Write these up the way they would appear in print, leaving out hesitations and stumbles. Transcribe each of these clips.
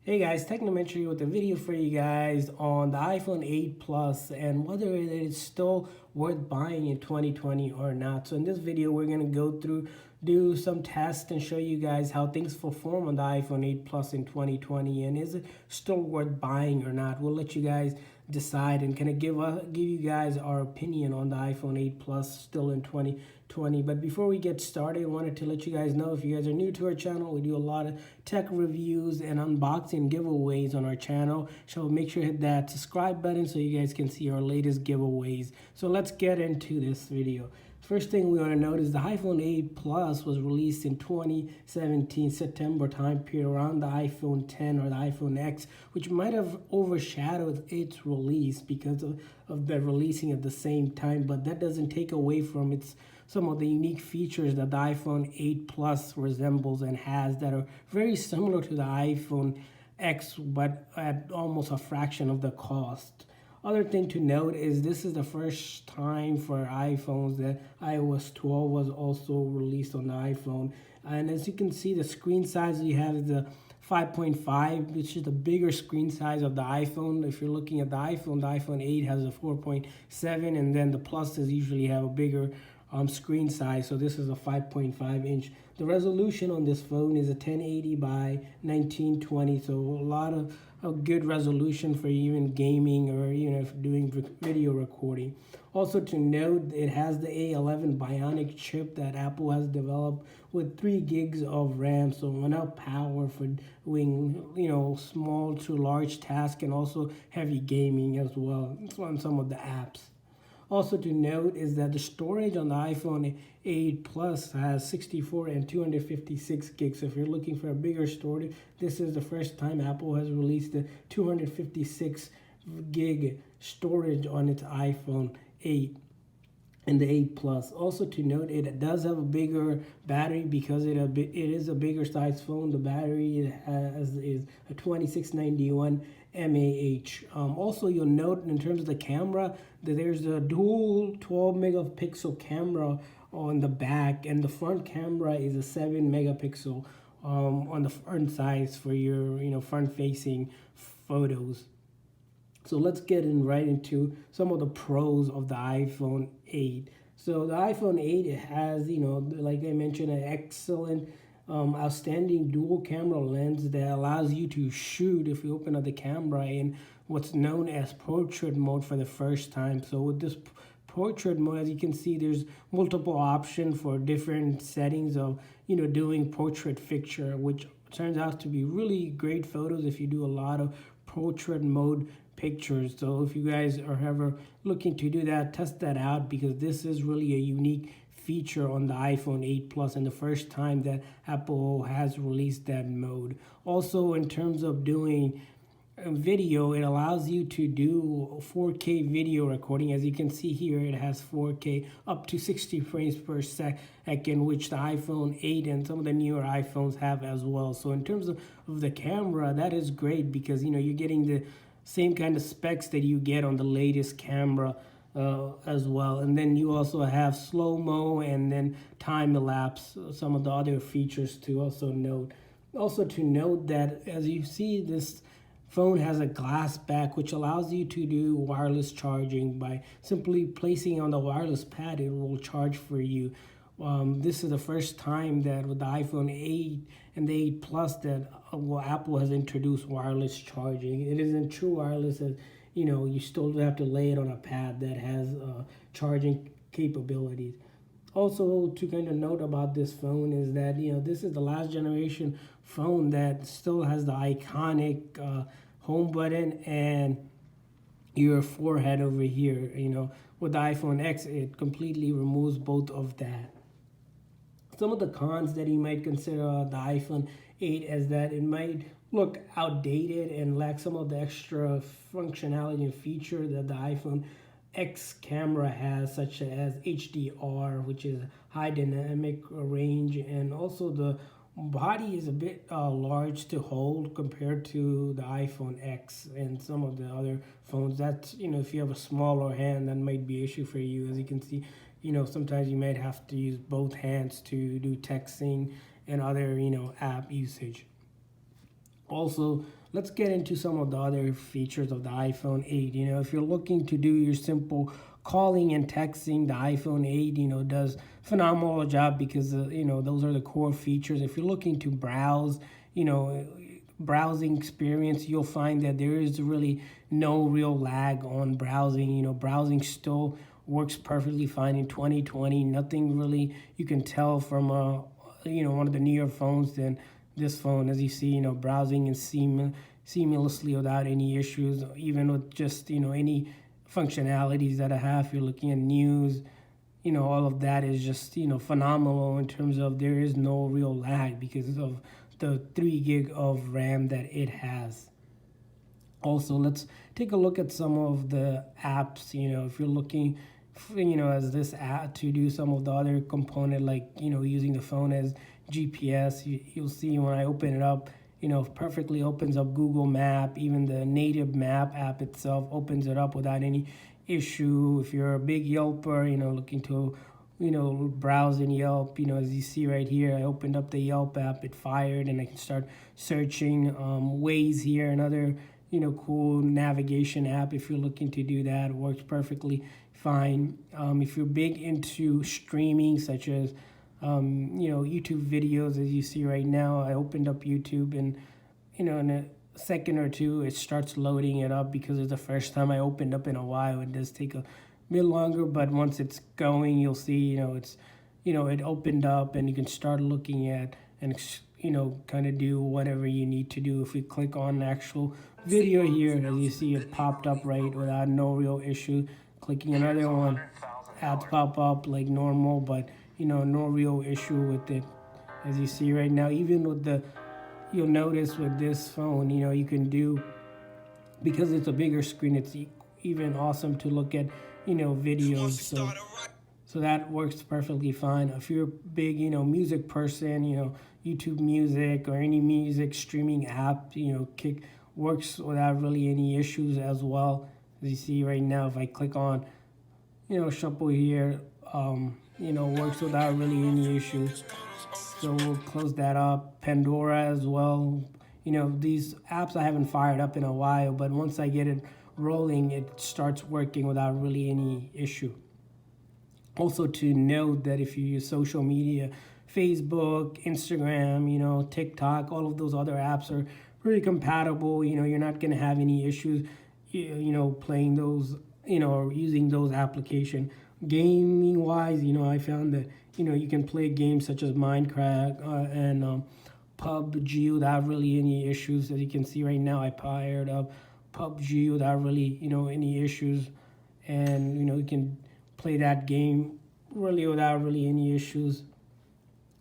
Hey guys, Technometry with a video for you guys on the iPhone 8 Plus and whether it is still worth buying in 2020 or not. So in this video, we're going to go through, do some tests and show you guys how things perform on the iPhone 8 Plus in 2020 and is it still worth buying or not. We'll let you guys decide and kind of give you guys our opinion on the iPhone 8 Plus still in 2020. But before we get started, I wanted to let you guys know if you guys are new to our channel, we do a lot of tech reviews and unboxing giveaways on our channel. So make sure to hit that subscribe button so you guys can see our latest giveaways. So let's get into this video. First thing we want to note is the iPhone 8 Plus was released in 2017 September time period around the iPhone 10 or the iPhone X, which might have overshadowed its release because of the releasing at the same time, but that doesn't take away from some of the unique features that the iPhone 8 Plus resembles and has that are very similar to the iPhone X, but at almost a fraction of the cost. Other thing to note is this is the first time for iPhones that iOS 12 was also released on the iPhone. And as you can see, the screen size you have is the 5.5, which is the bigger screen size of the iPhone. If you're looking at the iPhone 8 has a 4.7, and then the Pluses usually have a bigger screen size. So this is a 5.5 inch. The resolution on this phone is a 1080 by 1920, so a lot of a good resolution for even gaming or if doing video recording. Also to note, it has the A11 Bionic chip that Apple has developed with 3 gigs of RAM, so enough power for doing small to large tasks and also heavy gaming as well on some of the apps. Also to note is that the storage on the iPhone 8 Plus has 64 and 256 gigs. So if you're looking for a bigger storage, this is the first time Apple has released the 256 gig storage on its iPhone 8 and the 8 Plus. Also to note, it does have a bigger battery because it is a bigger size phone. The battery it has is a 2691 mAh. Also, you'll note in terms of the camera that there's a dual 12 megapixel camera on the back, and the front camera is a 7 megapixel on the front size for your front facing photos. So let's get right into some of the pros of the iPhone 8. So the iPhone 8 it has, like I mentioned, an excellent, outstanding dual camera lens that allows you to shoot if you open up the camera in what's known as portrait mode for the first time. So with this portrait mode, as you can see, there's multiple options for different settings of, doing portrait picture, which turns out to be really great photos if you do a lot of portrait mode pictures. So if you guys are ever looking to do that, test that out because this is really a unique feature on the iPhone 8 Plus and the first time that Apple has released that mode. Also, in terms of doing video, it allows you to do 4K video recording. As you can see here, it has 4K up to 60 frames per second, which the iPhone 8 and some of the newer iPhones have as well. So in terms of the camera, that is great because you're getting the same kind of specs that you get on the latest camera as well. And then you also have slow-mo and then time-elapse, some of the other features to also note. Also to note that as you see, this phone has a glass back which allows you to do wireless charging by simply placing on the wireless pad. It will charge for you. This is the first time that with the iPhone 8 and the 8 Plus that Apple has introduced wireless charging. It isn't true wireless as you still have to lay it on a pad that has charging capabilities. Also, to kind of note about this phone is that this is the last generation phone that still has the iconic home button and your forehead over here. With the iPhone X, it completely removes both of that. Some of the cons that you might consider the iPhone 8 is that it might look outdated and lack some of the extra functionality and feature that the iPhone X camera has, such as HDR, which is high dynamic range, and also the body is a bit large to hold compared to the iPhone X and some of the other phones. That's if you have a smaller hand, that might be an issue for you. As you can see, sometimes you might have to use both hands to do texting and other app usage. Also, let's get into some of the other features of the iPhone 8. If you're looking to do your simple calling and texting, the iPhone 8, does phenomenal job because those are the core features. If you're looking to browse, browsing experience, you'll find that there is really no real lag on browsing. Browsing still works perfectly fine in 2020. Nothing really you can tell from one of the newer phones than this phone. As you see, browsing is seamlessly without any issues, even with just any functionalities that I have. If you're looking at news, all of that is just phenomenal in terms of there is no real lag because of the 3 gig of RAM that it has. Also, let's take a look at some of the apps. If you're looking as this app to do some of the other component, like using the phone as GPS, you'll see when I open it up, perfectly opens up Google Map. Even the native map app itself opens it up without any issue. If you're a big Yelper, looking to browse in Yelp, as you see right here, I opened up the Yelp app, it fired, and I can start searching. Waze here, another cool navigation app. If you're looking to do that, it works perfectly fine. If you're big into streaming, such as YouTube videos, as you see right now, I opened up YouTube, and in a second or two it starts loading it up because it's the first time I opened up in a while. It does take a bit longer, but once it's going, you'll see it opened up, and you can start looking at and kind of do whatever you need to do. If we click on the actual video here, as you see, it popped up right without no real issue. Clicking another one, ads pop up like normal, but no real issue with it. As you see right now, even with you'll notice with this phone, you can do, because it's a bigger screen, it's even awesome to look at videos. So that works perfectly fine. If you're a big music person, YouTube Music or any music streaming app, Kick works without really any issues as well. As you see right now, if I click on shuffle here, works without really any issues. So we'll close that up. Pandora as well. These apps I haven't fired up in a while, but once I get it rolling, it starts working without really any issue. Also to note that if you use social media, Facebook, Instagram, TikTok, all of those other apps are pretty compatible. You're not going to have any issues, playing those, or using those applications. Gaming wise, I found that, you can play games such as Minecraft and PUBG without really any issues. As you can see right now, I fired up PUBG without really, any issues. And, you can play that game really without really any issues.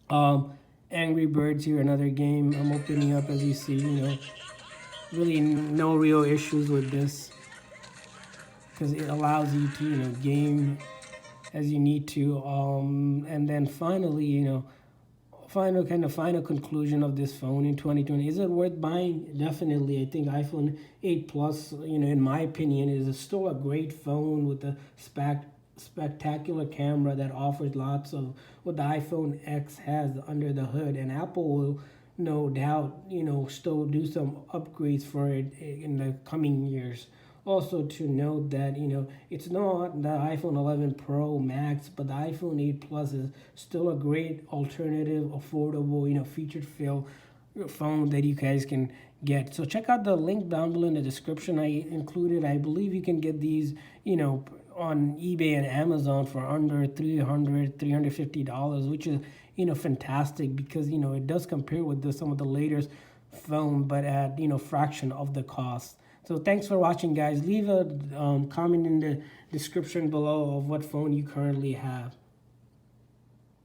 Angry Birds here, another game I'm opening up, as you see, really no real issues with this because it allows you to, game as you need to. And then finally, final conclusion of this phone in 2020. Is it worth buying? Definitely. I think iPhone 8 Plus, in my opinion, is still a great phone with a spectacular camera that offers lots of what the iPhone X has under the hood, and Apple will no doubt still do some upgrades for it in the coming years. Also to note that it's not the iPhone 11 Pro Max, but the iPhone 8 Plus is still a great alternative, affordable, feature-filled phone that you guys can get. So check out the link down below in the description. I included, I believe you can get these on eBay and Amazon for under $350, which is fantastic because it does compare with some of the latest phone, but at fraction of the cost. So thanks for watching, guys. Leave a comment in the description below of what phone you currently have.